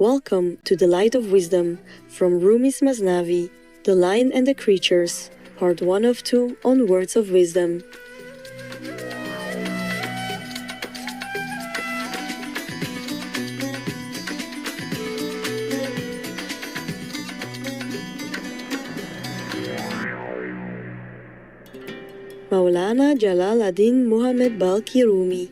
Welcome to the Light of Wisdom from Rumi's Masnavi, The Lion and the Creatures, Part 1 of 2 on Words of Wisdom. Maulana Jalal-ad-Din Muhammad Balkhi Rumi,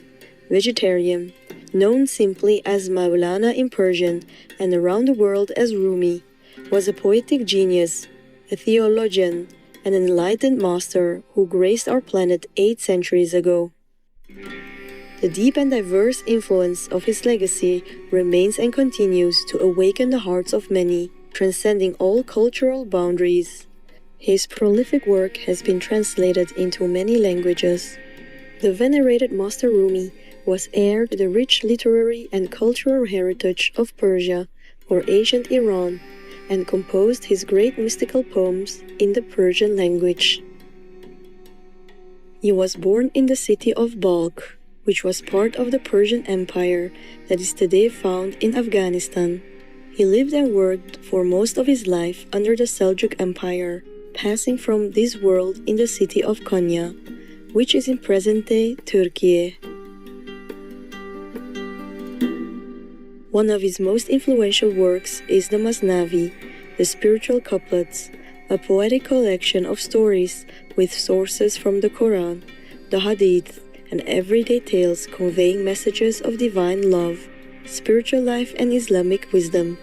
vegetarian, known simply as Maulana in Persian and around the world as Rumi, was a poetic genius, a theologian, and an enlightened master who graced our planet 8 centuries ago. The deep and diverse influence of his legacy remains and continues to awaken the hearts of many, transcending all cultural boundaries. His prolific work has been translated into many languages. The venerated Master Rumi was heir to the rich literary and cultural heritage of Persia or ancient Iran, and composed his great mystical poems in the Persian language. He was born in the city of Balkh, which was part of the Persian Empire that is today found in Afghanistan. He lived and worked for most of his life under the Seljuk Empire, passing from this world in the city of Konya, which is in present-day Turkey. One of his most influential works is the Masnavi, the spiritual couplets, a poetic collection of stories with sources from the Quran, the Hadith, and everyday tales conveying messages of divine love, spiritual life, and Islamic wisdom.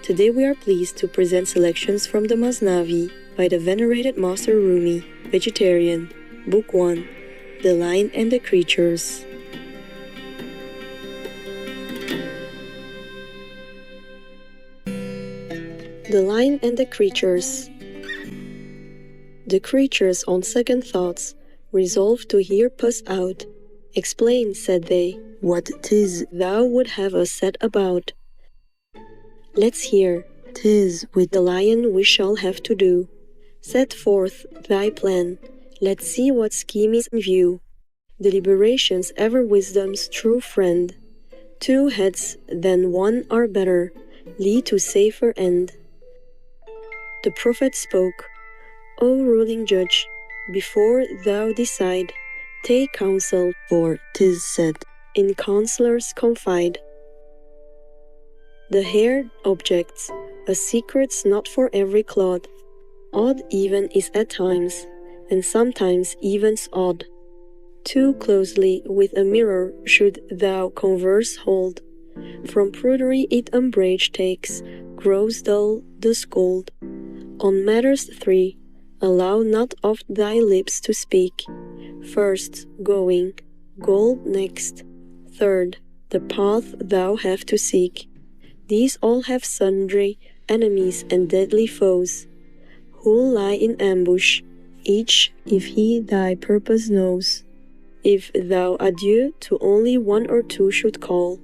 Today we are pleased to present selections from the Masnavi by the venerated Master Rumi, vegetarian, Book 1, The Lion and the Creatures. The Lion and the Creatures. The creatures, on second thoughts, resolved to hear puss out. Explain, said they, what 'tis thou would have us set about. Let's hear, 'tis with the lion we shall have to do. Set forth thy plan, let's see what scheme is in view. Deliberation's ever wisdom's true friend. 2 heads than 1 are better, lead to safer end. The prophet spoke, O ruling judge, before thou decide, take counsel, for 'tis said, in counselors confide. The hare objects, a secret's not for every clod. Odd even is at times, and sometimes even's odd. Too closely with a mirror should thou converse hold. From prudery it umbrage takes, grows dull the scold. On matters 3, allow not oft thy lips to speak. First, going, goal next. Third, the path thou have to seek. These all have sundry enemies and deadly foes, who'll lie in ambush, each if he thy purpose knows. If thou adieu to only 1 or 2 should call,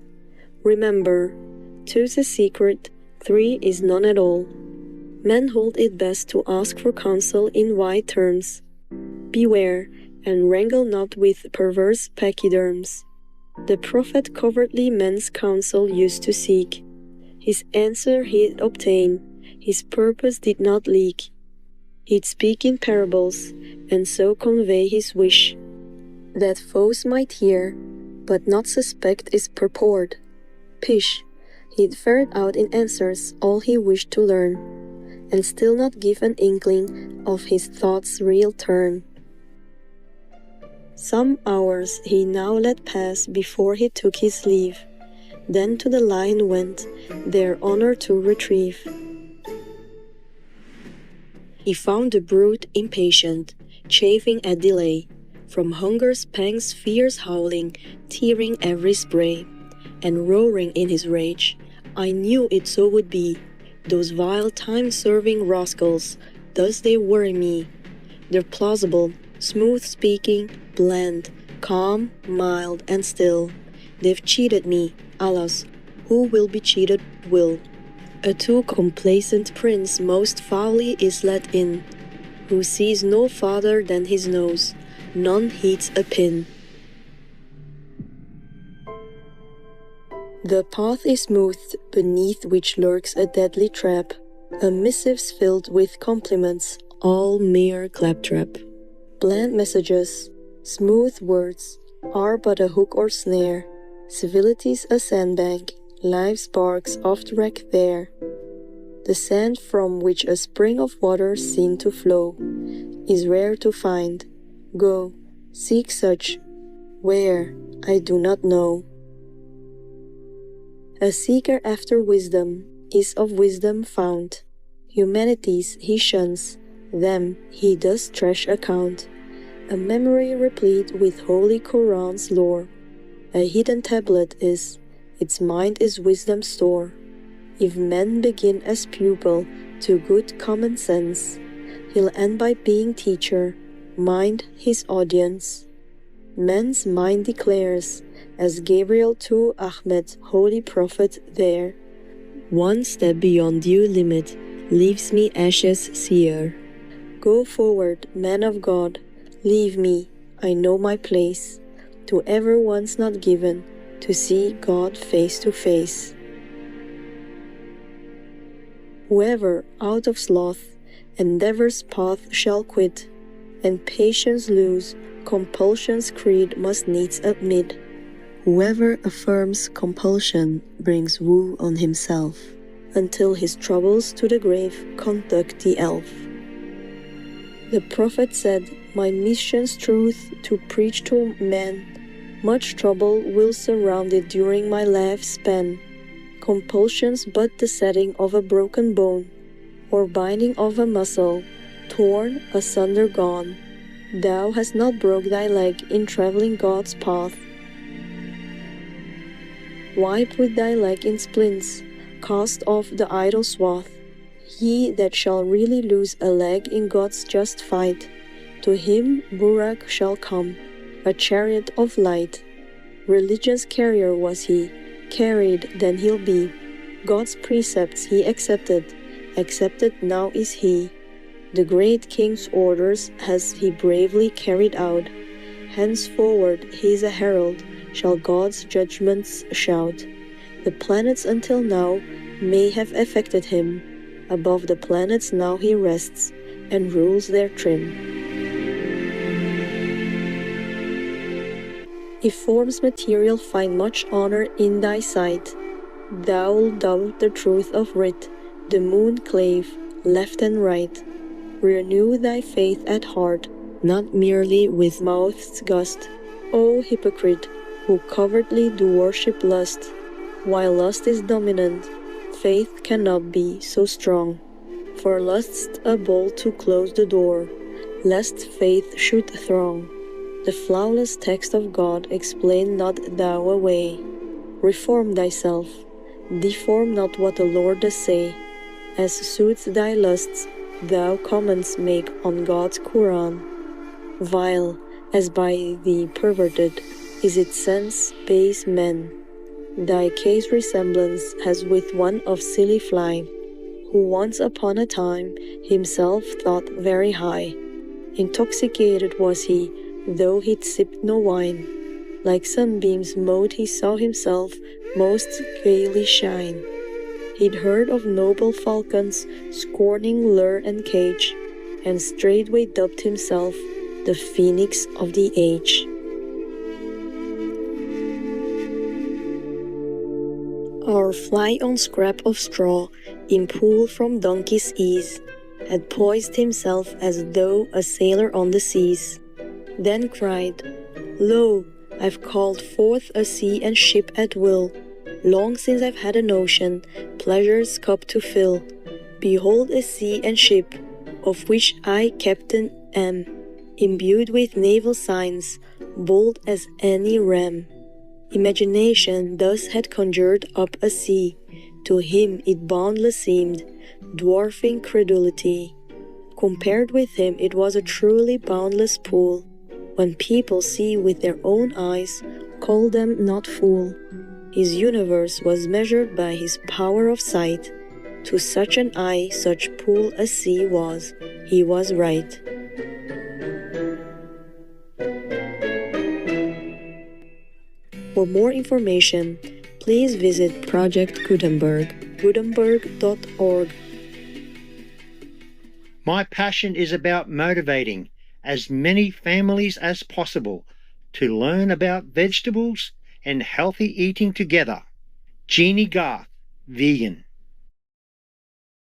remember, 2's a secret, 3 is none at all. Men hold it best to ask for counsel in wide terms. Beware, and wrangle not with perverse pachyderms. The prophet covertly men's counsel used to seek. His answer he'd obtain, his purpose did not leak. He'd speak in parables, and so convey his wish, that foes might hear, but not suspect its purport. Pish, he'd ferret out in answers all he wished to learn, and still not give an inkling of his thought's real turn. Some hours he now let pass before he took his leave, then to the lion went, their honor to retrieve. He found the brute impatient, chafing at delay, from hunger's pangs fierce howling, tearing every spray, and roaring in his rage, I knew it so would be. Those vile time-serving rascals, thus they worry me. They're plausible, smooth-speaking, bland, calm, mild, and still. They've cheated me, alas, who will be cheated will. A too complacent prince most foully is let in, who sees no farther than his nose, none heeds a pin. The path is smooth, beneath which lurks a deadly trap, a missives filled with compliments, all mere claptrap. Bland messages, smooth words, are but a hook or snare, civilities a sandbank, life's sparks oft wreck there. The sand from which a spring of water seen to flow is rare to find. Go, seek such. Where, I do not know. A seeker after wisdom is of wisdom found. Humanities he shuns, them he does trash account. A memory replete with holy Koran's lore. A hidden tablet is, its mind is wisdom's store. If men begin as pupil to good common sense, he'll end by being teacher, mind his audience. Man's mind declares, as Gabriel to Ahmed, holy prophet there, one step beyond due limit leaves me ashes seer. Go forward, man of God, leave me, I know my place, to everyone's not given to see God face to face. Whoever out of sloth endeavor's path shall quit, and patience lose, compulsion's creed must needs admit. Whoever affirms compulsion brings woe on himself, until his troubles to the grave conduct the elf. The prophet said, my mission's truth to preach to men, much trouble will surround it during my lifespan. Compulsion's but the setting of a broken bone, or binding of a muscle, torn, asunder gone. Thou hast not broke thy leg in traveling God's path. Wipe with thy leg in splints, cast off the idle swath. He that shall really lose a leg in God's just fight, to him Burak shall come, a chariot of light. Religion's carrier was he, carried then he'll be. God's precepts he accepted now is he. The great king's orders has he bravely carried out. Henceforward he's a herald, shall God's judgments shout. The planets until now may have affected him. Above the planets now he rests, and rules their trim. If forms material find much honor in thy sight, thou'lt doubt the truth of writ, the moon clave, left and right. Renew thy faith at heart, not merely with mouth's gust. O hypocrite, who covertly do worship lust, while lust is dominant, faith cannot be so strong. For lust's a bolt to close the door, lest faith should throng. The flawless text of God explain not thou away. Reform thyself, deform not what the Lord does say. As suits thy lusts, thou comments make on God's Quran. Vile, as by thee perverted, is its sense base men. Thy case resemblance has with one of silly fly, who once upon a time himself thought very high. Intoxicated was he, though he'd sipped no wine. Like sunbeams mode he saw himself most gaily shine. He'd heard of noble falcons scorning lure and cage, and straightway dubbed himself the phoenix of the age. Our fly on scrap of straw, in pool from donkey's ease, had poised himself as though a sailor on the seas. Then cried, Lo, I've called forth a sea and ship at will. Long since I've had an ocean, pleasure's cup to fill. Behold a sea and ship, of which I captain am, imbued with naval signs, bold as any ram. Imagination thus had conjured up a sea. To him it boundless seemed, dwarfing credulity. Compared with him it was a truly boundless pool. When people see with their own eyes, call them not fool. His universe was measured by his power of sight. To such an eye such pool as sea was, he was right. For more information, please visit Project Gutenberg, gutenberg.org. My passion is about motivating as many families as possible to learn about vegetables and healthy eating together. Jeannie Garth, vegan.